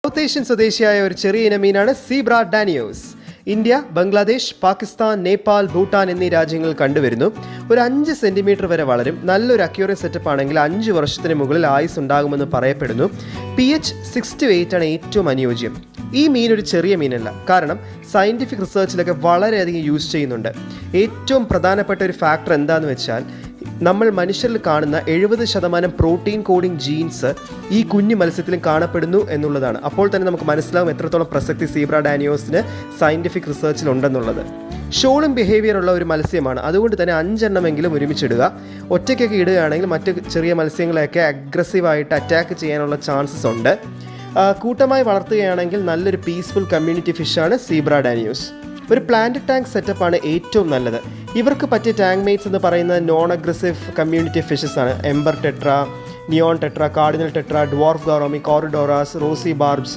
South Asian സ്വദേശിയായ ഒരു ചെറിയ ഇനം മീനാണ് സീബ്ര ഡാനിയോസ്. ഇന്ത്യ, ബംഗ്ലാദേശ്, പാകിസ്ഥാൻ, നേപ്പാൾ, ഭൂട്ടാൻ എന്നീ രാജ്യങ്ങൾ കണ്ടുവരുന്നു. ഒരു 5 സെൻറ്റിമീറ്റർ വരെ വളരും. നല്ലൊരു അക്യൂറേറ്റ് സെറ്റപ്പ് ആണെങ്കിൽ 5 വർഷത്തിന് മുകളിൽ ആയുസ് ഉണ്ടാകുമെന്ന് പറയപ്പെടുന്നു. pH 6 to 8 ആണ് ഏറ്റവും അനുയോജ്യം. ഈ മീൻ ഒരു ചെറിയ മീനല്ല, കാരണം സയൻറ്റിഫിക് റിസർച്ചിലൊക്കെ വളരെയധികം യൂസ് ചെയ്യുന്നുണ്ട്. ഏറ്റവും പ്രധാനപ്പെട്ട ഒരു ഫാക്ടർ എന്താണെന്ന് വെച്ചാൽ, നമ്മൾ മനുഷ്യരിൽ കാണുന്ന 70% പ്രോട്ടീൻ കോഡിംഗ് ജീൻസ് ഈ കുഞ്ഞു മത്സ്യത്തിലും കാണപ്പെടുന്നു എന്നുള്ളതാണ്. അപ്പോൾ തന്നെ നമുക്ക് മനസ്സിലാവും എത്രത്തോളം പ്രസക്തി സീബ്ര ഡാനിയോസിന് സയൻറ്റിഫിക് റിസർച്ചിൽ ഉണ്ടെന്നുള്ളത്. ഷോളും ബിഹേവിയർ ഉള്ള ഒരു മത്സ്യമാണ്. അതുകൊണ്ട് തന്നെ 5 എണ്ണമെങ്കിലും ഒരുമിച്ചിടുക. ഒറ്റയ്ക്കൊക്കെ ഇടുകയാണെങ്കിൽ മറ്റ് ചെറിയ മത്സ്യങ്ങളെയൊക്കെ അഗ്രസീവായിട്ട് അറ്റാക്ക് ചെയ്യാനുള്ള ചാൻസസ് ഉണ്ട്. കൂട്ടമായി വളർത്തുകയാണെങ്കിൽ നല്ലൊരു പീസ്ഫുൾ കമ്മ്യൂണിറ്റി ഫിഷാണ് സീബ്ര ഡാനിയോസ്. ഒരു പ്ലാന്റ് ടാങ്ക് സെറ്റപ്പാണ് ഏറ്റവും നല്ലത്. ഇവർക്ക് പറ്റിയ ടാങ്ക് മേറ്റ്സ് എന്ന് പറയുന്നത് നോൺ അഗ്രസീവ് കമ്മ്യൂണിറ്റി ഫിഷസ് ആണ്. Ember tetra, neon tetra, cardinal tetra, dwarf gourami, corydoras, rosy ബാർബ്സ്,